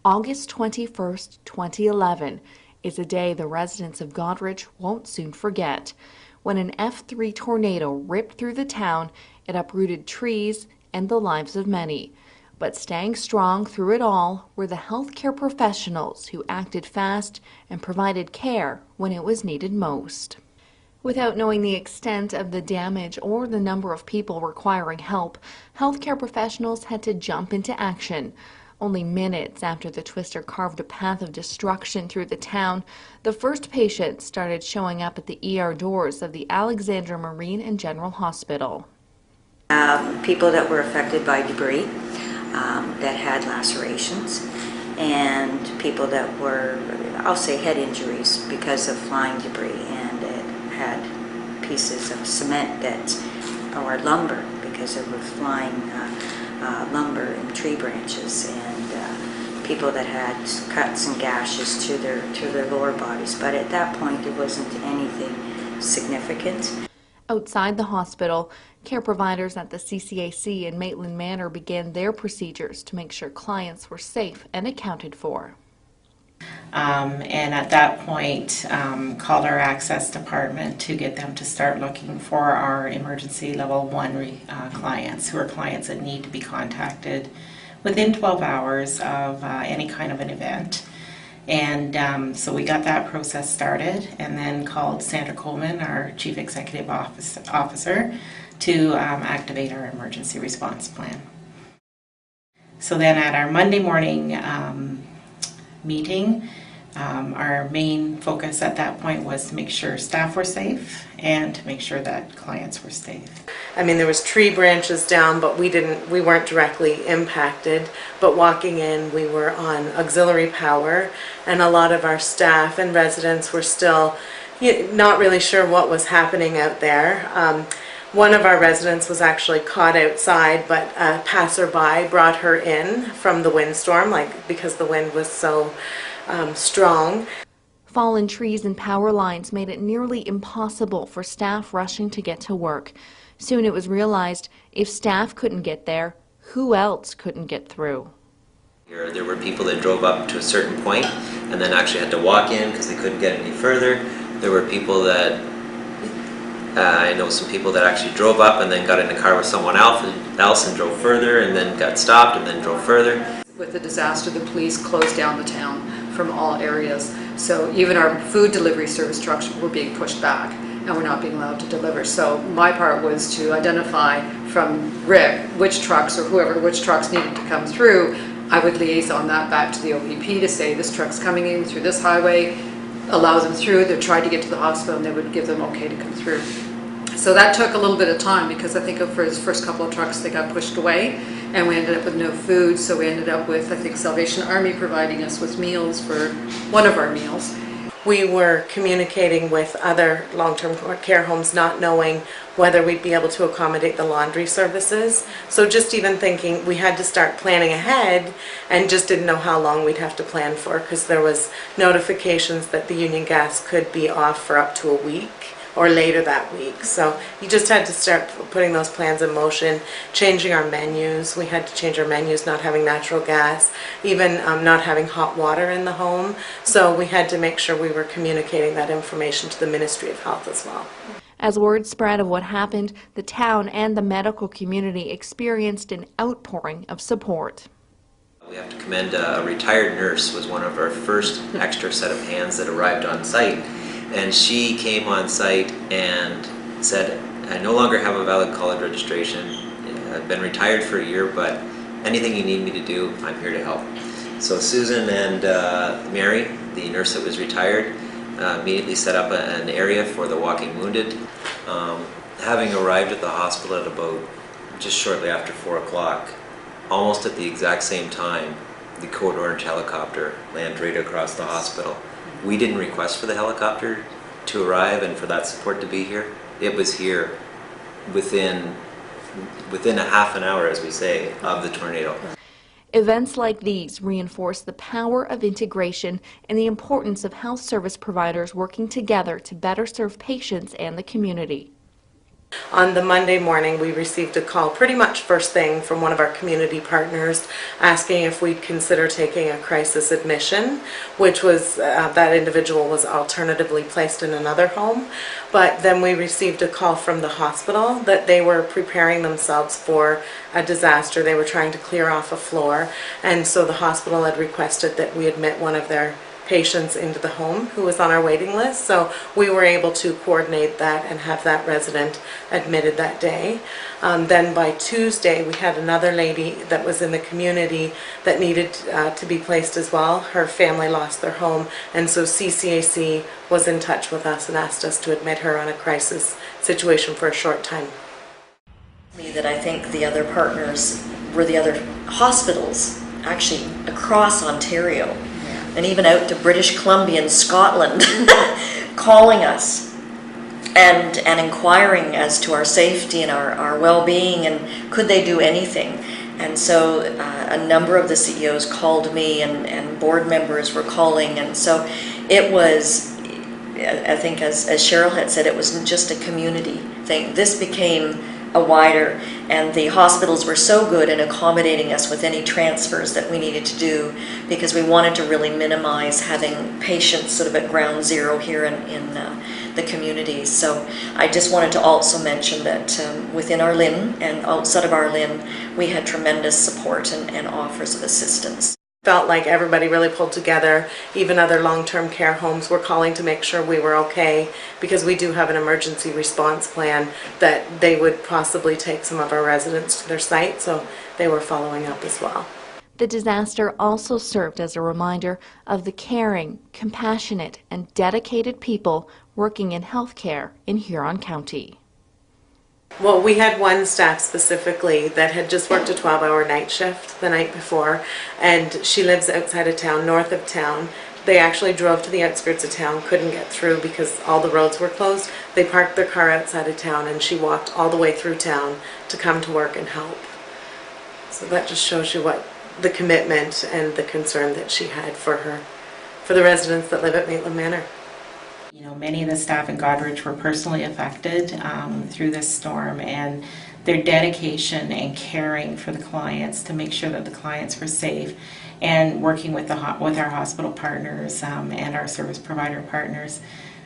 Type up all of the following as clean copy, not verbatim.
August 21st, 2011 is a day the residents of Goderich won't soon forget. When an F3 tornado ripped through the town, it uprooted trees and the lives of many. But staying strong through it all were the healthcare professionals who acted fast and provided care when it was needed most. Without knowing the extent of the damage or the number of people requiring help, healthcare professionals had to jump into action. Only minutes after the twister carved a path of destruction through the town, the first patients started showing up at the ER doors of the Alexandra Marine and General Hospital. People that were affected by debris that had lacerations, and people that were, I'll say, head injuries because of flying debris, and it had pieces of cement or lumber because it was flying lumber and tree branches, and people that had cuts and gashes to their lower bodies. But at that point, it wasn't anything significant. Outside the hospital, care providers at the CCAC in Maitland Manor began their procedures to make sure clients were safe and accounted for. And at that point, called our access department to get them to start looking for our emergency level 1 clients, who are clients that need to be contacted within 12 hours of any kind of an event. And so we got that process started, and then called Sandra Coleman, our Chief Executive Officer, to activate our emergency response plan. So then at our Monday morning meeting, our main focus at that point was to make sure staff were safe and to make sure that clients were safe. I mean, there was tree branches down, but we weren't directly impacted. But walking in, we were on auxiliary power, and a lot of our staff and residents were still not really sure what was happening out there. One of our residents was actually caught outside, but a passerby brought her in from the windstorm, because the wind was so strong. Fallen trees and power lines made it nearly impossible for staff rushing to get to work. Soon it was realized if staff couldn't get there, who else couldn't get through? There were people that drove up to a certain point and then actually had to walk in because they couldn't get any further. There were people that, I know some people that actually drove up and then got in a car with someone else and drove further and then got stopped and then drove further. With the disaster, the police closed down the town from all areas. So even our food delivery service trucks were being pushed back and we're not being allowed to deliver. So my part was to identify from Rick which trucks or whoever, which trucks needed to come through. I would liaison that back to the OPP to say this truck's coming in through this highway, allow them through. They tried to get to the hospital and they would give them okay to come through. So that took a little bit of time because I think for his first couple of trucks they got pushed away and we ended up with no food. So we ended up with, I think, Salvation Army providing us with meals for one of our meals. We were communicating with other long-term care homes, not knowing whether we'd be able to accommodate the laundry services. So just even thinking we had to start planning ahead and just didn't know how long we'd have to plan for, because there was notifications that the Union Gas could be off for up to a week or later that week. So you just had to start putting those plans in motion, changing our menus. We had to change our menus, not having natural gas, even not having hot water in the home. So we had to make sure we were communicating that information to the Ministry of Health as well. As word spread of what happened, the town and the medical community experienced an outpouring of support. We have to commend a retired nurse was one of our first extra set of hands that arrived on site. And she came on site and said, I no longer have a valid college registration. I've been retired for a year, but anything you need me to do, I'm here to help. So Susan and Mary, the nurse that was retired, immediately set up an area for the walking wounded. Having arrived at the hospital at about just shortly after 4 o'clock, almost at the exact same time, the Goderich helicopter landed right across the hospital. We didn't request for the helicopter to arrive and for that support to be here. It was here within a half an hour, as we say, of the tornado. Events like these reinforce the power of integration and the importance of health service providers working together to better serve patients and the community. On the Monday morning, we received a call pretty much first thing from one of our community partners asking if we'd consider taking a crisis admission, which was that individual was alternatively placed in another home. But then we received a call from the hospital that they were preparing themselves for a disaster. They were trying to clear off a floor, and so the hospital had requested that we admit one of their patients into the home who was on our waiting list. So we were able to coordinate that and have that resident admitted that day. Then by Tuesday, we had another lady that was in the community that needed to be placed as well. Her family lost their home, and so CCAC was in touch with us and asked us to admit her on a crisis situation for a short time. That I think the other partners were the other hospitals actually across Ontario and even out to British Columbia and Scotland calling us and inquiring as to our safety and our well-being and could they do anything. And so a number of the CEOs called me and board members were calling, and so it was, I think as Cheryl had said, it wasn't just a community thing. This became a wider, and the hospitals were so good in accommodating us with any transfers that we needed to do, because we wanted to really minimize having patients sort of at ground zero here in the communities. So I just wanted to also mention that within our LHIN and outside of our LHIN, we had tremendous support and offers of assistance. Felt like everybody really pulled together. Even other long-term care homes were calling to make sure we were okay, because we do have an emergency response plan that they would possibly take some of our residents to their site, so they were following up as well. The disaster also served as a reminder of the caring, compassionate, and dedicated people working in healthcare in Huron County. Well, we had one staff specifically that had just worked a 12-hour night shift the night before, and she lives outside of town, north of town. They actually drove to the outskirts of town, couldn't get through because all the roads were closed. They parked their car outside of town, and she walked all the way through town to come to work and help. So that just shows you what the commitment and the concern that she had for the residents that live at Maitland Manor. You know, many of the staff in Goderich were personally affected through this storm, and their dedication and caring for the clients to make sure that the clients were safe, and working with our hospital partners and our service provider partners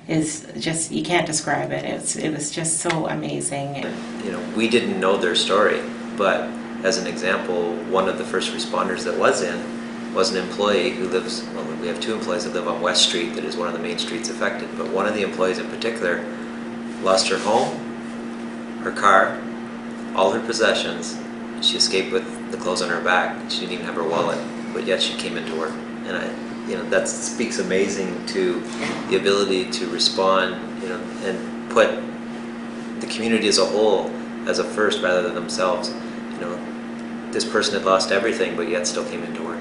is just, you can't describe it. It was just so amazing. You know, we didn't know their story, but as an example, one of the first responders that was an employee who lives, well, we have two employees that live on West Street, that is one of the main streets affected, but one of the employees in particular lost her home, her car, all her possessions. She escaped with the clothes on her back. She didn't even have her wallet, but yet she came into work. And that speaks amazing to the ability to respond, and put the community as a whole as a first rather than themselves. This person had lost everything, but yet still came into work.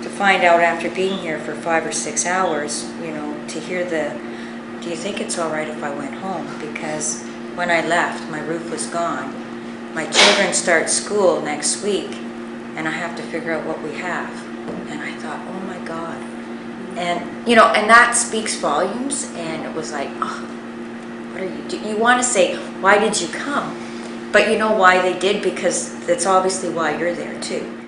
To find out after being here for 5 or 6 hours, to hear do you think it's all right if I went home? Because when I left, my roof was gone. My children start school next week, and I have to figure out what we have. And I thought, oh my God. And, and that speaks volumes, and it was like, oh, what are you doing? You want to say, why did you come? But you know why they did, because that's obviously why you're there too.